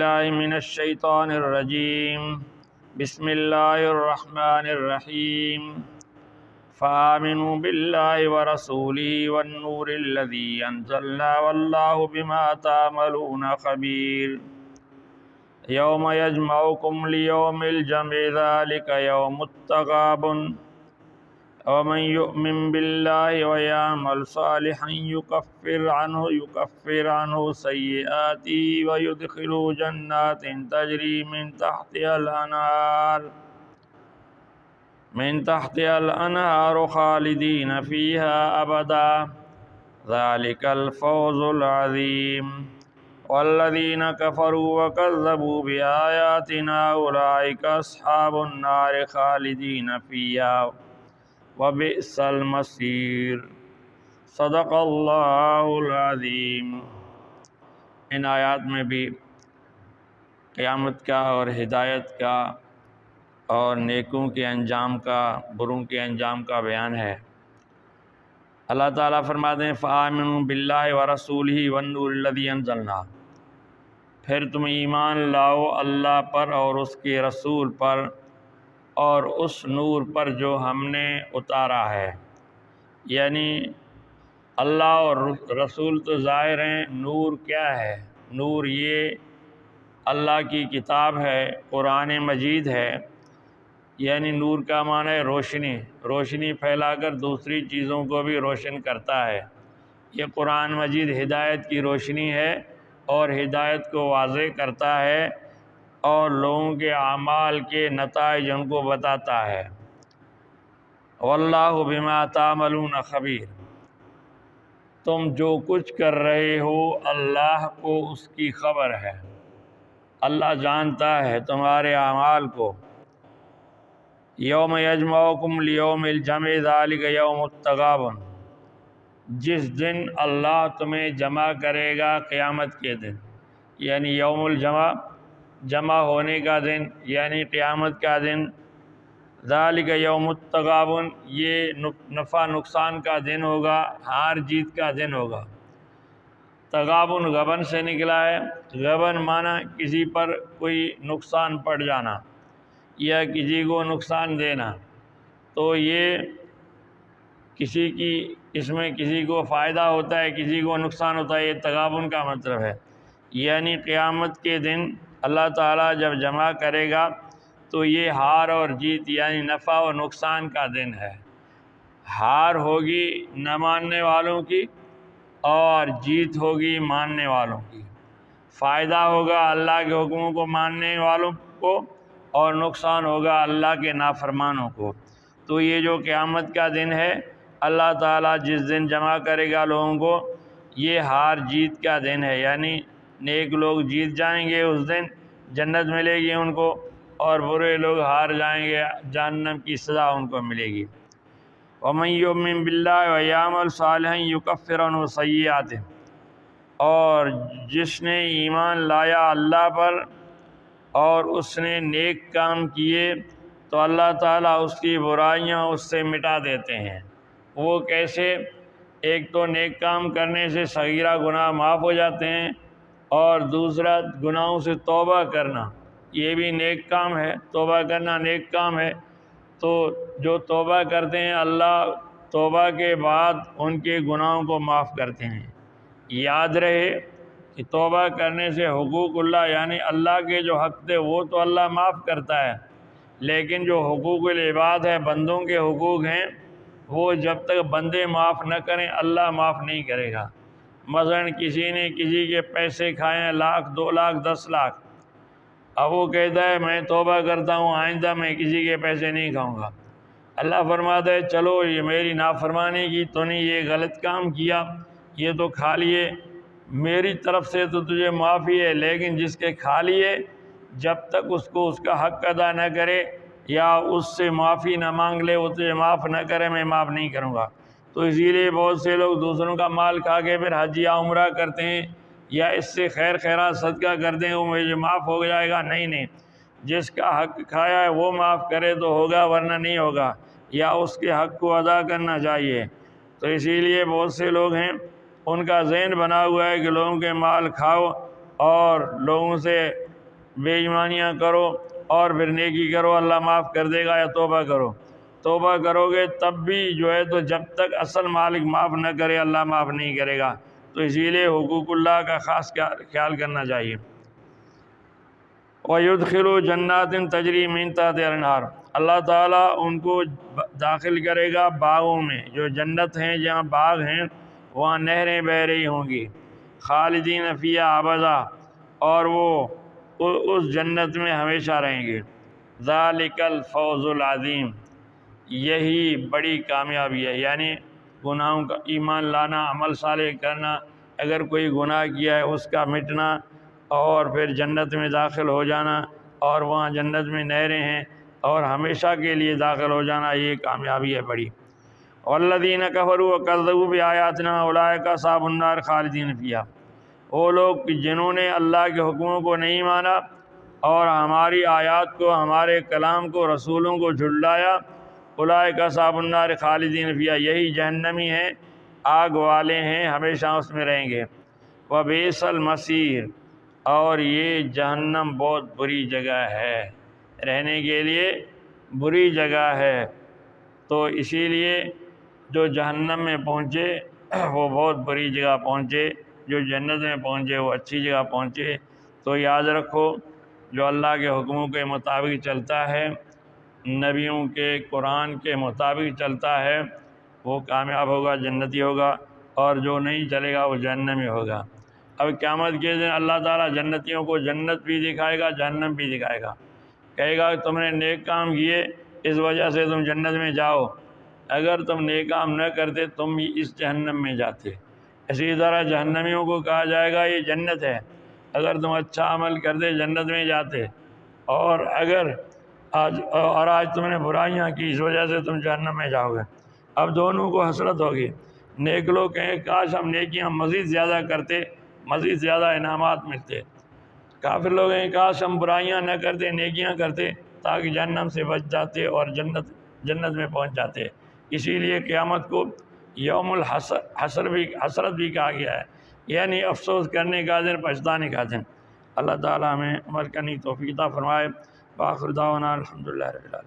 بالله من الشيطان الرجيم بسم الله الرحمن الرحيم فآمنوا بالله ورسوله والنور الذي أنزلنا والله بما تعملون خبير يوم يجمعكم ليوم الجمع ذلك يوم التغابن ومن يؤمن بالله ويعمل صالحا يكفر عنه سيئاته ويدخله جنات تجري من تحتها الأنهار خالدين فيها أبدا ذلك الفوز العظيم والذين كفروا وكذبوا بآياتنا أولئك أصحاب النار خالدين فيها وبئس المصير صدق اللہ العظیم۔ ان آیات میں بھی قیامت کا اور ہدایت کا اور نیکوں کے انجام کا بروں کے انجام کا بیان ہے۔ اللہ تعالیٰ فرماتے ہیں فآمنوا باللہ ورسولہ والنور الذی انزلنا، پھر تم ایمان لاؤ اللہ پر اور اس کے رسول پر اور اس نور پر جو ہم نے اتارا ہے۔ یعنی اللہ اور رسول تو ظاہر ہیں، نور کیا ہے؟ نور یہ اللہ کی کتاب ہے، قرآن مجید ہے۔ یعنی نور کا معنی ہے روشنی، روشنی پھیلا کر دوسری چیزوں کو بھی روشن کرتا ہے۔ یہ قرآن مجید ہدایت کی روشنی ہے اور ہدایت کو واضح کرتا ہے اور لوگوں کے اعمال کے نتائج ان کو بتاتا ہے۔ واللہ بما تعملون خبیر، تم جو کچھ کر رہے ہو اللہ کو اس کی خبر ہے، اللہ جانتا ہے تمہارے اعمال کو۔ یوم یجمعکم لیوم الجمع ذلک یوم التغابن، جس دن اللہ تمہیں جمع کرے گا قیامت کے دن، یعنی یوم الجمع جمع ہونے کا دن یعنی قیامت کا دن۔ ذالک یوم التغابن، یہ نفع نقصان کا دن ہوگا، ہار جیت کا دن ہوگا۔ تغابن غبن سے نکلا ہے، غبن معنی کسی پر کوئی نقصان پڑ جانا یا کسی کو نقصان دینا، تو یہ اس میں کسی کو فائدہ ہوتا ہے کسی کو نقصان ہوتا ہے، یہ تغابن کا مطلب ہے۔ یعنی قیامت کے دن اللہ تعالیٰ جب جمع کرے گا تو یہ ہار اور جیت یعنی نفع و نقصان کا دن ہے۔ ہار ہوگی نہ ماننے والوں کی اور جیت ہوگی ماننے والوں کی۔ فائدہ ہوگا اللہ کے حکموں کو ماننے والوں کو اور نقصان ہوگا اللہ کے نافرمانوں کو۔ تو یہ جو قیامت کا دن ہے، اللہ تعالیٰ جس دن جمع کرے گا لوگوں کو، یہ ہار جیت کا دن ہے۔ یعنی نیک لوگ جیت جائیں گے، اس دن جنت ملے گی ان کو، اور برے لوگ ہار جائیں گے، جہنم کی سزا ان کو ملے گی۔ وَمَن يُؤْمِن بِاللَّهِ وَيَعْمَلْ صَالِحًا يُكَفِّرْ عَنْهُ سَيِّئَاتِهِ، اور جس نے ایمان لایا اللہ پر اور اس نے نیک کام کیے تو اللہ تعالیٰ اس کی برائیاں اس سے مٹا دیتے ہیں۔ وہ کیسے؟ ایک تو نیک کام کرنے سے صغیرہ گناہ معاف ہو جاتے ہیں، اور دوسرا گناہوں سے توبہ کرنا، یہ بھی نیک کام ہے، توبہ کرنا نیک کام ہے۔ تو جو توبہ کرتے ہیں اللہ توبہ کے بعد ان کے گناہوں کو معاف کرتے ہیں۔ یاد رہے کہ توبہ کرنے سے حقوق اللہ یعنی اللہ کے جو حق تھے وہ تو اللہ معاف کرتا ہے، لیکن جو حقوق العباد ہے، بندوں کے حقوق ہیں، وہ جب تک بندے معاف نہ کریں اللہ معاف نہیں کرے گا۔ مثلا کسی نے کسی کے پیسے کھائے ہیں، 1,00,000 2,00,000 10,00,000، اب وہ کہتا ہے میں توبہ کرتا ہوں آئندہ میں کسی کے پیسے نہیں کھاؤں گا۔ اللہ فرماتا ہے چلو یہ میری نافرمانی کی، تو نے یہ غلط کام کیا، یہ تو کھا لیے، میری طرف سے تو تجھے معافی ہے، لیکن جس کے کھا لیے جب تک اس کو اس کا حق ادا نہ کرے یا اس سے معافی نہ مانگ لے، وہ تجھے معاف نہ کرے، میں معاف نہیں کروں گا۔ تو اسی لیے بہت سے لوگ دوسروں کا مال کھا کے پھر حج یا عمرہ کرتے ہیں یا اس سے خیر خیرات صدقہ کرتے ہیں، وہ مجھے معاف ہو جائے گا۔ نہیں، جس کا حق کھایا ہے وہ معاف کرے تو ہوگا، ورنہ نہیں ہوگا، یا اس کے حق کو ادا کرنا چاہیے۔ تو اسی لیے بہت سے لوگ ہیں ان کا ذہن بنا ہوا ہے کہ لوگوں کے مال کھاؤ اور لوگوں سے بے ایمانیاں کرو اور پھر نیکی کرو اللہ معاف کر دے گا، یا توبہ کرو۔ توبہ کرو گے تب بھی جو ہے تو جب تک اصل مالک معاف نہ کرے اللہ معاف نہیں کرے گا، تو اسی لیے حقوق اللہ کا خاص خیال کرنا چاہیے۔ وَيُدْخِلُ جَنَّاتٍ تَجْرِي مِن تَحْتِهَا الْأَنْهَارُ، اللہ تعالیٰ ان کو داخل کرے گا باغوں میں، جو جنت ہیں جہاں باغ ہیں وہاں نہریں بہہ رہی ہوں گی، خالدین فیہا ابدا، اور وہ اس جنت میں ہمیشہ رہیں گے۔ ذالک الفوز العظیم، یہی بڑی کامیابی ہے، یعنی گناہوں کا ایمان لانا، عمل صالح کرنا، اگر کوئی گناہ کیا ہے اس کا مٹنا، اور پھر جنت میں داخل ہو جانا، اور وہاں جنت میں نہریں ہیں اور ہمیشہ کے لیے داخل ہو جانا، یہ کامیابی ہے بڑی۔ والذین کفروا وکذبوا بآیاتنا اولئک اصحاب النار خالدین فیہا، وہ لوگ جنہوں نے اللہ کے حکموں کو نہیں مانا اور ہماری آیات کو، ہمارے کلام کو، رسولوں کو جھٹلایا، اولئک اصحاب النار خالدین فیہا، یہی جہنمی ہیں، آگ والے ہیں، ہمیشہ اس میں رہیں گے۔ وبئس المصیر، اور یہ جہنم بہت بری جگہ ہے، رہنے کے لیے بری جگہ ہے۔ تو اسی لیے جو جہنم میں پہنچے وہ بہت بری جگہ پہنچے، جو جنت میں پہنچے وہ اچھی جگہ پہنچے۔ تو یاد رکھو، جو اللہ کے حکموں کے مطابق چلتا ہے، نبیوں کے قرآن کے مطابق چلتا ہے، وہ کامیاب ہوگا، جنتی ہوگا، اور جو نہیں چلے گا وہ جہنمی ہوگا۔ اب قیامت کے دن اللہ تعالیٰ جنتیوں کو جنت بھی دکھائے گا، جہنم بھی دکھائے گا، کہے گا تم نے نیک کام کیے اس وجہ سے تم جنت میں جاؤ، اگر تم نیک کام نہ کرتے تم اس جہنم میں جاتے۔ اسی طرح جہنمیوں کو کہا جائے گا یہ جنت ہے، اگر تم اچھا عمل کرتے جنت میں جاتے، اور آج تم نے برائیاں کی اس وجہ سے تم جہنم میں جاؤ گے۔ اب دونوں کو حسرت ہوگی، نیک لوگ کہیں کاش ہم نیکیاں مزید زیادہ کرتے، مزید زیادہ انعامات ملتے، کافر لوگ ہیں کاش ہم برائیاں نہ کرتے، نیکیاں کرتے، تاکہ جہنم سے بچ جاتے اور جنت میں پہنچ جاتے۔ اسی لیے قیامت کو یوم حسرت بھی کہا گیا ہے، یعنی افسوس کرنے کا دن، پچھتانے کا دن۔ اللہ تعالیٰ ہمیں عمل کرنے کی توفیق عطا فرمائے۔ وآخر دعوانا الحمدللہ رب العالمین۔